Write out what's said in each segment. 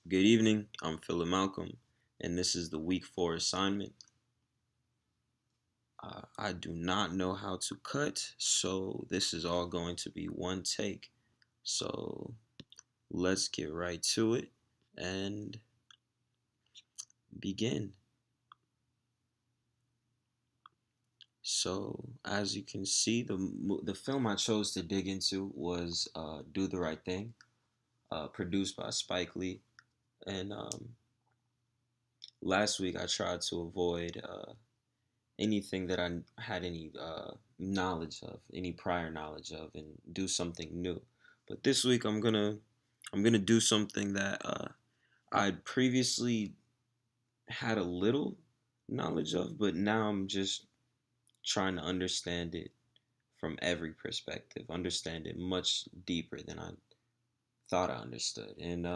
Good evening. I'm Philip Malcolm, and this is the week 4 assignment. I do not know how to cut, so this is all going to be one take. So let's get right to it and begin. So as you can see, the film I chose to dig into was Do the Right Thing, produced by Spike Lee. And last week I tried to avoid anything that I had any knowledge of, any prior knowledge of, and do something new. But this week I'm gonna do something that I'd previously had a little knowledge of, but now I'm just trying to understand it from every perspective, understand it much deeper than I thought I understood, and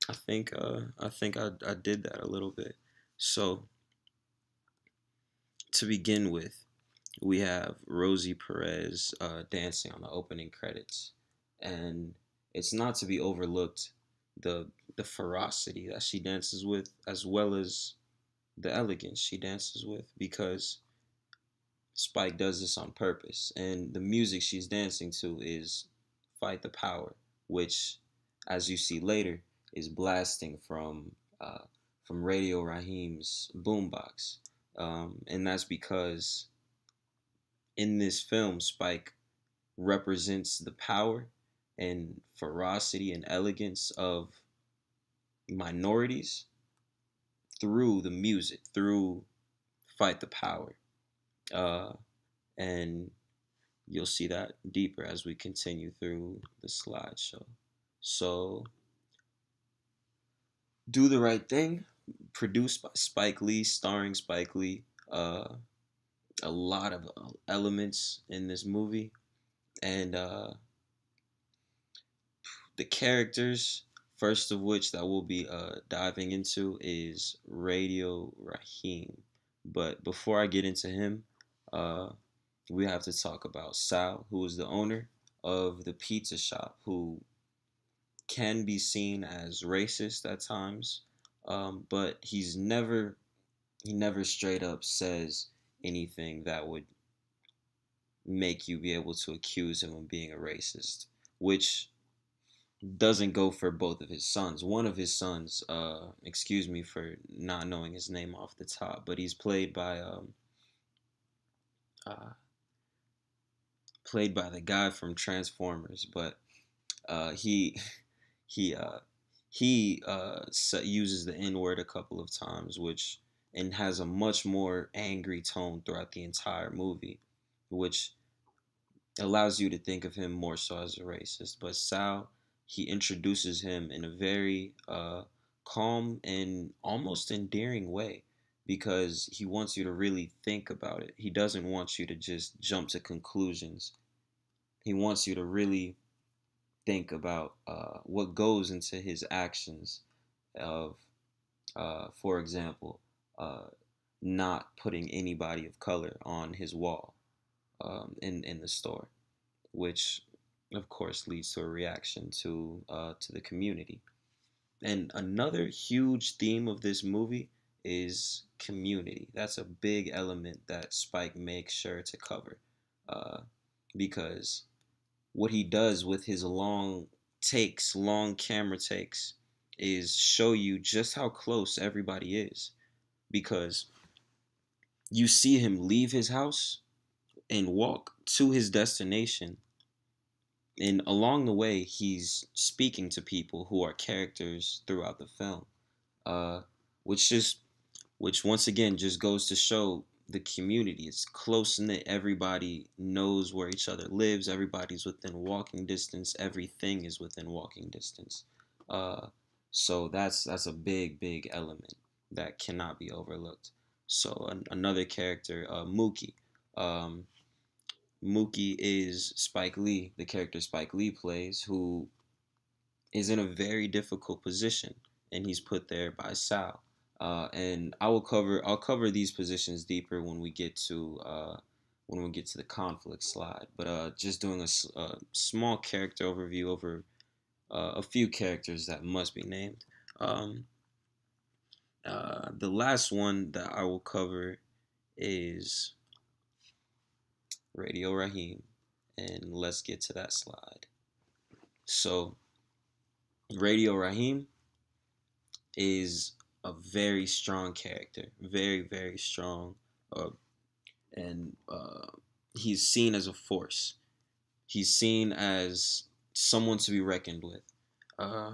I think I did that a little bit. So to begin with, we have Rosie Perez dancing on the opening credits, and it's not to be overlooked the the ferocity that she dances with, as well as the elegance she dances with, because Spike does this on purpose, and the music she's dancing to is "Fight the Power," which, as you see later, is blasting from Radio Raheem's boombox, and that's because in this film, Spike represents the power and ferocity and elegance of minorities through the music, through Fight the Power. Uh, and you'll see that deeper as we continue through the slideshow. So, Do the Right Thing, produced by Spike Lee, starring Spike Lee. A lot of elements in this movie. And the characters, first of which that we'll be diving into, is Radio Raheem. But before I get into him, uh, we have to talk about Sal, who is the owner of the pizza shop, who can be seen as racist at times, but he never straight up says anything that would make you be able to accuse him of being a racist, which doesn't go for both of his sons. One of his sons, excuse me for not knowing his name off the top, but he's uh, played by the guy from Transformers. But he he uh, he uses the N word a couple of times, which and has a much more angry tone throughout the entire movie, which allows you to think of him more so as a racist. But Sal, he introduces him in a very calm and almost endearing way because he wants you to really think about it. He doesn't want you to just jump to conclusions. He wants you to really think about what goes into his actions of, for example, uh, not putting anybody of color on his wall in the store, which of course leads to a reaction to the community. And another huge theme of this movie is community. That's a big element that Spike makes sure to cover, uh, because what he does with his long camera takes, is show you just how close everybody is. Because you see him leave his house and walk to his destination, and along the way he's speaking to people who are characters throughout the film, uh, which just which once again just goes to show the community. It's close knit. Everybody knows where each other lives. Everybody's within walking distance. Everything is within walking distance. Uh, so that's a big element that cannot be overlooked. So another character, Mookie. Um, Mookie is Spike Lee, the character Spike Lee plays, who is in a very difficult position, and he's put there by Sal. And I'll cover these positions deeper when we get to the conflict slide. But just doing a small character overview over a few characters that must be named. Um, the last one that I will cover is Radio Raheem, and let's get to that slide. So, Radio Raheem is a very strong character, very, very strong, uh, and he's seen as a force. He's seen as someone to be reckoned with. Uh,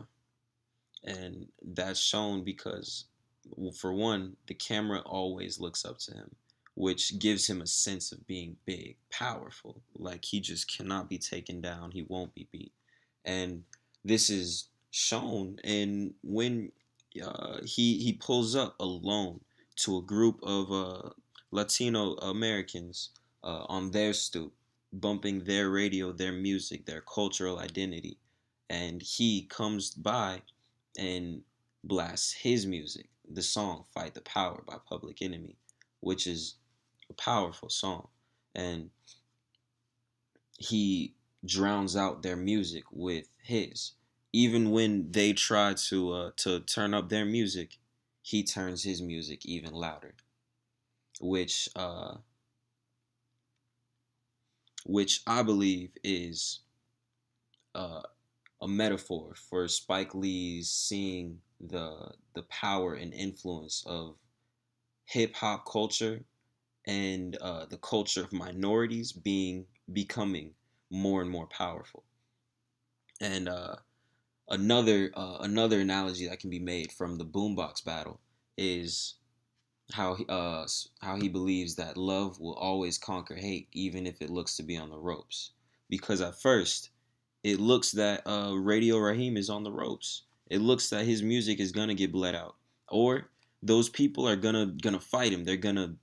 and that's shown because, well, for one, the camera always looks up to him, which gives him a sense of being big, powerful. Like he just cannot be taken down. He won't be beat, and this is shown in when he pulls up alone to a group of Latino Americans on their stoop, bumping their radio, their music, their cultural identity, and he comes by and blasts his music, the song Fight the Power by Public Enemy, which is a powerful song. And he drowns out their music with his. Even when they try to turn up their music, he turns his music even louder, which which I believe is uh, a metaphor for Spike Lee's seeing the power and influence of hip hop culture and the culture of minorities becoming more and more powerful. And another analogy that can be made from the boombox battle is how he believes that love will always conquer hate, even if it looks to be on the ropes. Because at first, it looks that Radio Raheem is on the ropes. It looks that his music is gonna get bled out, or those people are gonna fight him. They're gonna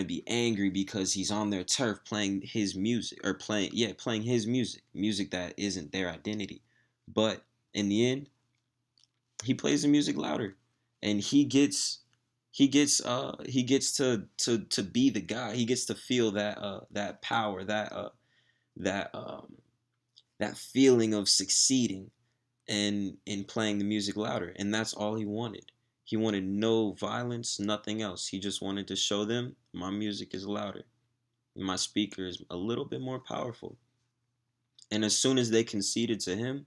be angry because he's on their turf playing his music or playing his music that isn't their identity. But in the end, he plays the music louder, and he gets to be the guy. He gets to feel that power, that that feeling of succeeding and in playing the music louder. And that's all he wanted. He wanted no violence, nothing else. He just wanted to show them my music is louder. My speaker is a little bit more powerful. And as soon as they conceded to him,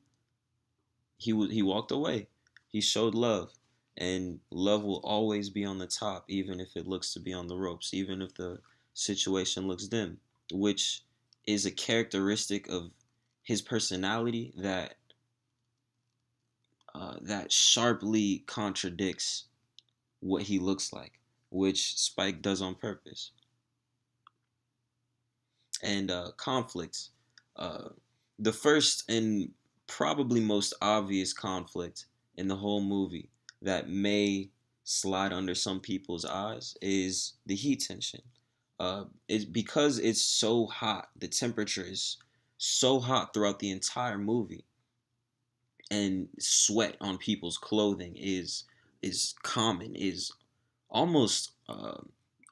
he walked away. He showed love. And love will always be on the top, even if it looks to be on the ropes, even if the situation looks dim, which is a characteristic of his personality that sharply contradicts what he looks like, which Spike does on purpose. And conflict. Uh, the first and probably most obvious conflict in the whole movie that may slide under some people's eyes is the heat tension. It's because it's so hot. The temperature is so hot throughout the entire movie, and sweat on people's clothing is common, is almost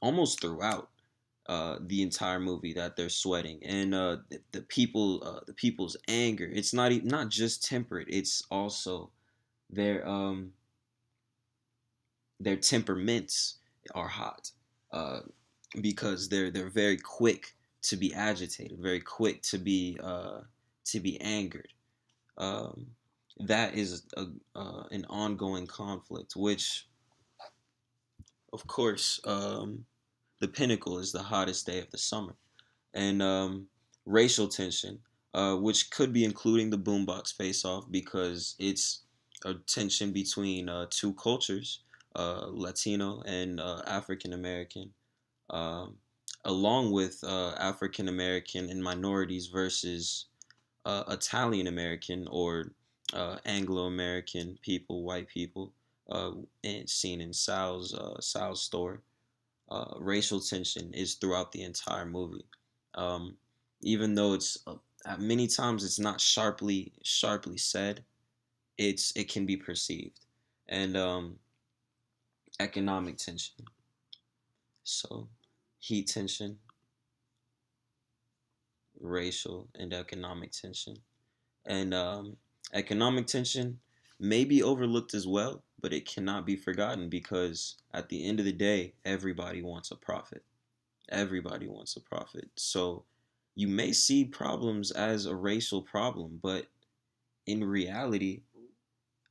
almost throughout the entire movie that they're sweating, and the people's anger. It's not just temperate. It's also their their temperaments are hot, uh, because they're very quick to be agitated, very quick to be angered. Um, that is an ongoing conflict, which of course the pinnacle is the hottest day of the summer, and racial tension, which could be including the boombox face-off because it's a tension between two cultures, Latino and African American, um, along with African American and minorities versus Italian American or Anglo American people, white people, and seen in Sal's store. Racial tension is throughout the entire movie. Um, Even though it's many times it's not sharply said, it can be perceived, and economic tension. So heat tension, racial and economic tension, and Economic tension may be overlooked as well, but it cannot be forgotten because at the end of the day, everybody wants a profit. Everybody wants a profit. So you may see problems as a racial problem, but in reality,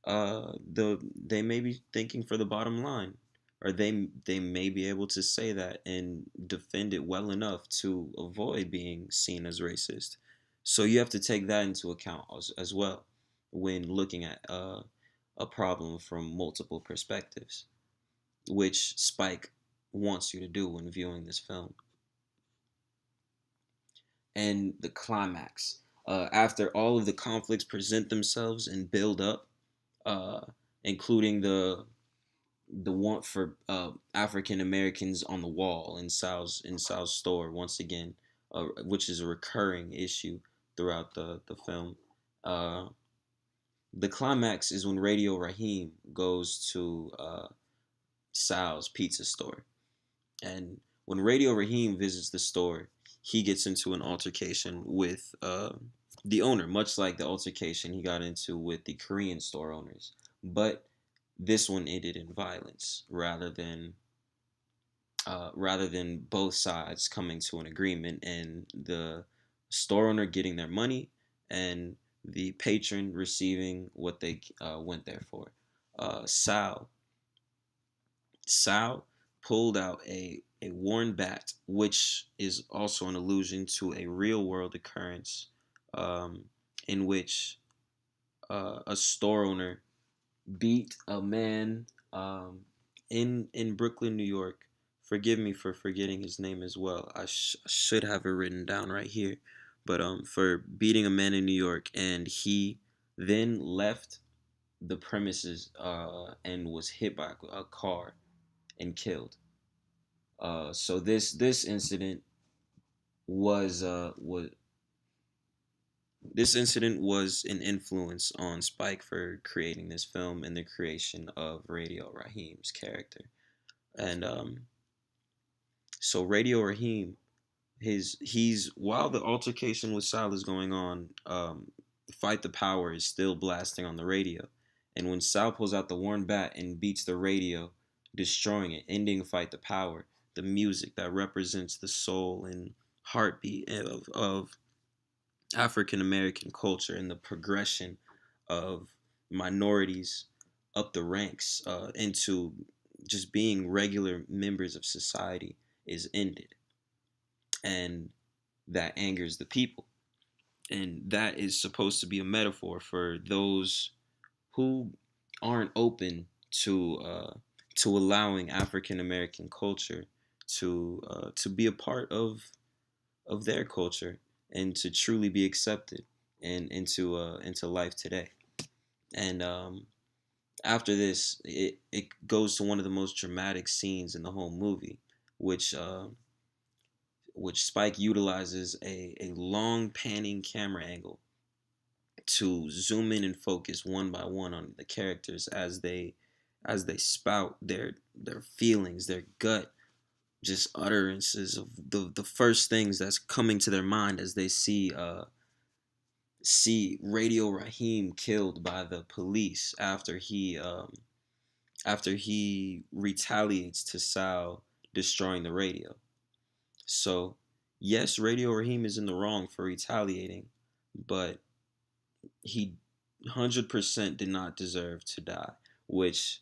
they may be thinking for the bottom line, or they may be able to say that and defend it well enough to avoid being seen as racist. So you have to take that into account as well when looking at a problem from multiple perspectives, which Spike wants you to do when viewing this film. And the climax, after all of the conflicts present themselves and build up, uh, including the want for African Americans on the wall in Sal's store once again, which is a recurring issue throughout the film. Uh, the climax is when Radio Raheem goes to Sal's pizza store, and when Radio Raheem visits the store, he gets into an altercation with the owner, much like the altercation he got into with the Korean store owners. But this one ended in violence rather than both sides coming to an agreement and the store owner getting their money and the patron receiving what they went there for. Uh, Sal Sal pulled out a worn bat, which is also an allusion to a real world occurrence um, in which a store owner beat a man in Brooklyn, New York. Forgive me for forgetting his name as well. Should have it written down right here, but for beating a man in New York, and he then left the premises and was hit by a car and killed. So this incident was uh was this incident was an influence on Spike for creating this film and the creation of Radio Raheem's character. And so Radio Raheem, he's while the altercation with Sal is going on, Fight the Power is still blasting on the radio. And when Sal pulls out the worn bat and beats the radio, destroying it, ending Fight the Power, the music that represents the soul and heartbeat of African American culture and the progression of minorities up the ranks into just being regular members of society is ended. And that angers the people. And that is supposed to be a metaphor for those who aren't open to allowing African American culture to be a part of their culture and to truly be accepted and into life today. And after this, it goes to one of the most dramatic scenes in the whole movie, which Spike utilizes a long panning camera angle to zoom in and focus one by one on the characters as they spout their feelings, their gut, just utterances of the first things that's coming to their mind as they see Radio Raheem killed by the police after he retaliates to Sal destroying the radio. So yes, Radio Raheem is in the wrong for retaliating, but he 100% did not deserve to die, which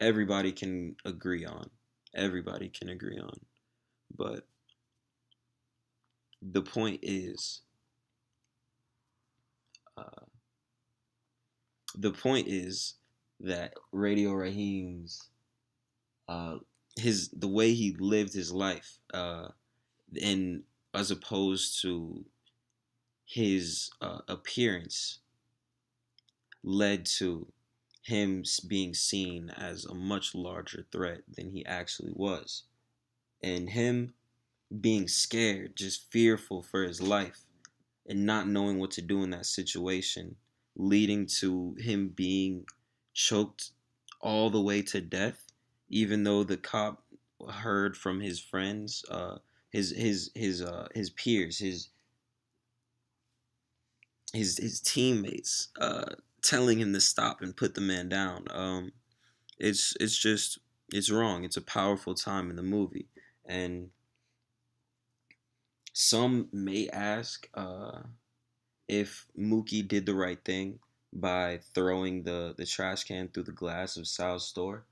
everybody can agree on. Everybody can agree on. But the point is, uh, the point is that Radio Raheem's the way he lived his life, and as opposed to his appearance, led to him being seen as a much larger threat than he actually was, and him being scared, just fearful for his life, and not knowing what to do in that situation, leading to him being choked all the way to death, even though the cop heard from his friends, his peers, his teammates telling him to stop and put the man down. It's just it's wrong. It's a powerful time in the movie, and some may ask if Mookie did the right thing by throwing the trash can through the glass of Sal's store.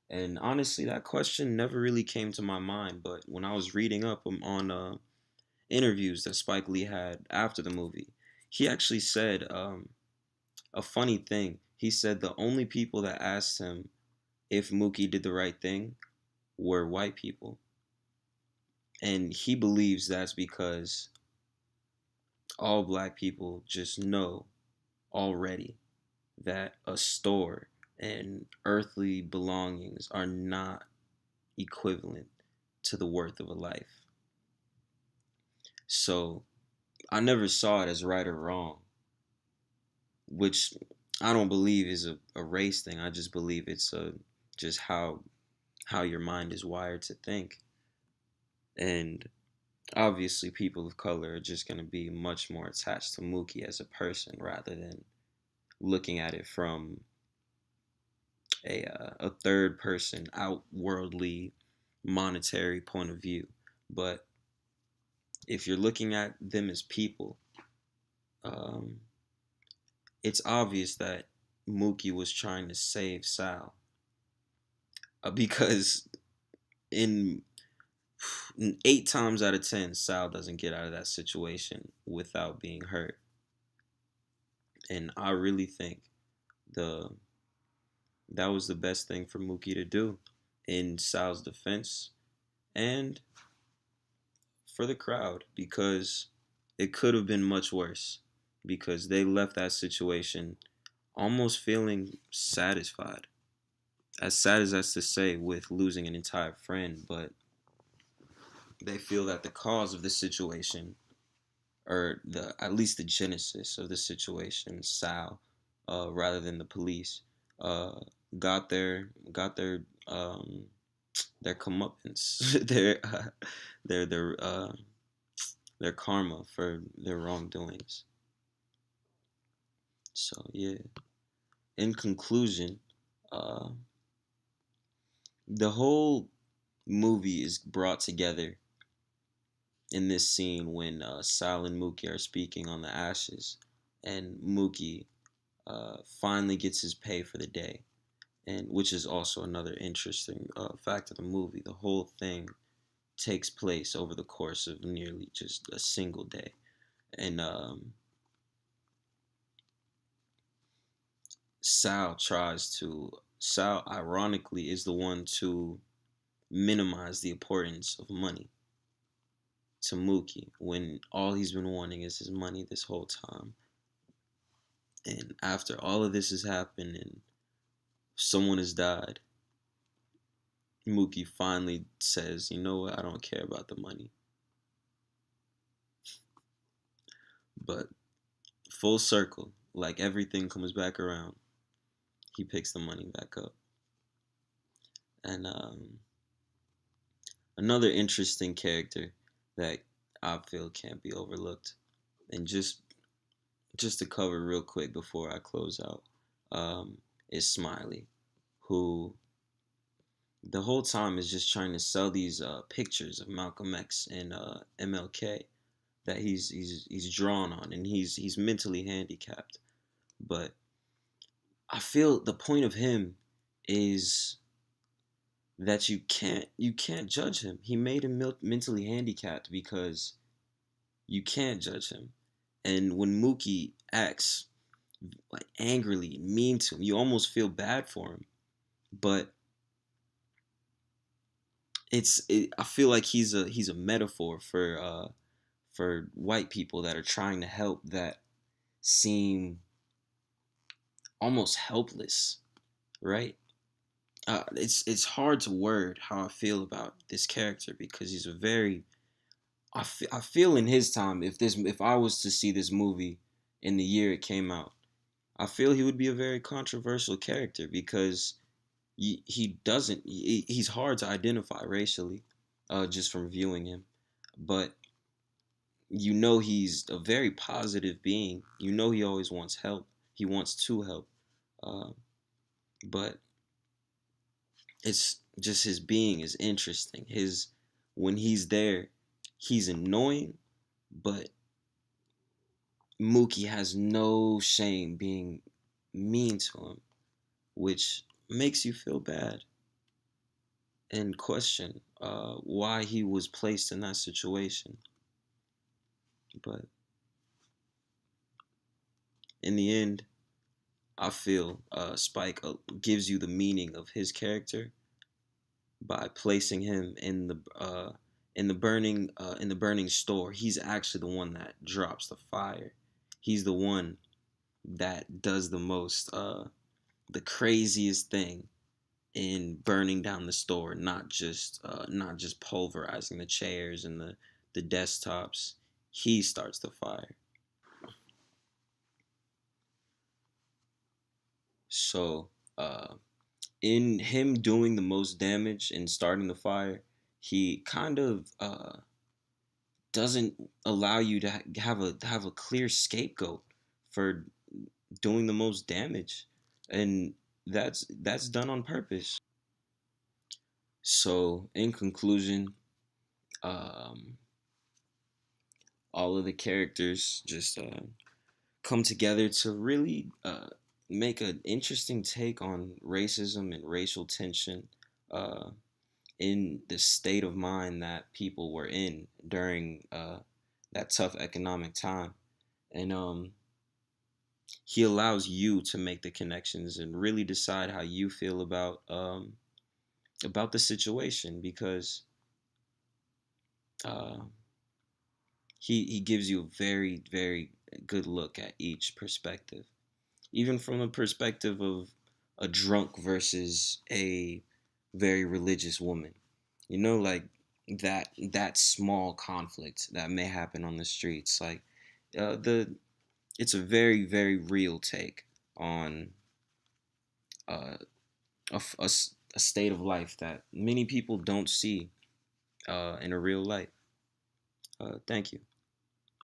And honestly, that question never really came to my mind. But when I was reading up on interviews that Spike Lee had after the movie, he actually said a funny thing. He said the only people that asked him if Mookie did the right thing were white people. And he believes that's because all black people just know already that a store and earthly belongings are not equivalent to the worth of a life. So I never saw it as right or wrong, which I don't believe is a race thing. I just believe it's just how your mind is wired to think. And obviously people of color are just going to be much more attached to Mookie as a person rather than looking at it from a third person outworldly monetary point of view. But if you're looking at them as people, um, it's obvious that Mookie was trying to save Sal because in 8 times out of 10, Sal doesn't get out of that situation without being hurt. And I really think the that was the best thing for Mookie to do in Sal's defense and for the crowd because it could have been much worse because they left that situation almost feeling satisfied. As sad as that's to say with losing an entire friend, but they feel that the cause of the situation or the at least the genesis of the situation, Sal, rather than the police, uh, got their comeuppance, their their uh, their karma for their wrongdoings. So yeah. In conclusion, uh, the whole movie is brought together in this scene when Sal and Mookie are speaking on the ashes, and Mookie finally gets his pay for the day, and which is also another interesting fact of the movie. The whole thing takes place over the course of nearly just a single day, and Sal ironically is the one to minimize the importance of money to Mookie when all he's been wanting is his money this whole time. And after all of this has happened and someone has died, Mookie finally says, "You know what? I don't care about the money." But full circle, like everything comes back around, he picks the money back up. And another interesting character that I feel can't be overlooked, and just to cover real quick before I close out, is Smiley, who the whole time is just trying to sell these pictures of Malcolm X and MLK that he's drawn on, and he's mentally handicapped. But I feel the point of him is that you can't judge him. He made him mentally handicapped because you can't judge him. And when Mookie acts like angrily mean to him, you almost feel bad for him. But I feel like he's a metaphor for white people that are trying to help that seem almost helpless, right? It's hard to word how I feel about this character because he's a very I feel in his time if I was to see this movie in the year it came out, I feel he would be a very controversial character because he doesn't he's hard to identify racially just from viewing him, but You know he's a very positive being. You know he always wants help. He wants to help. Uh, but it's just his being is interesting. His When he's there, he's annoying, but Mookie has no shame being mean to him, which makes you feel bad and question why he was placed in that situation. But in the end, I feel Spike gives you the meaning of his character by placing him in the burning store. He's actually the one that drops the fire. He's the one that does the craziest thing in burning down the store, not just pulverizing the chairs and the desktops. He starts the fire. So in him doing the most damage and starting the fire, he kind of doesn't allow you to have a clear scapegoat for doing the most damage, and that's done on purpose. So in conclusion, um, all of the characters just come together to really make an interesting take on racism and racial tension uh, in the state of mind that people were in during that tough economic time. And he allows you to make the connections and really decide how you feel about the situation, because uh, he gives you a very very good look at each perspective, even from a perspective of a drunk versus a very religious woman. Like that small conflict that may happen on the streets. Like the it's a very very real take on uh, a state of life that many people don't see in a real life. Thank you.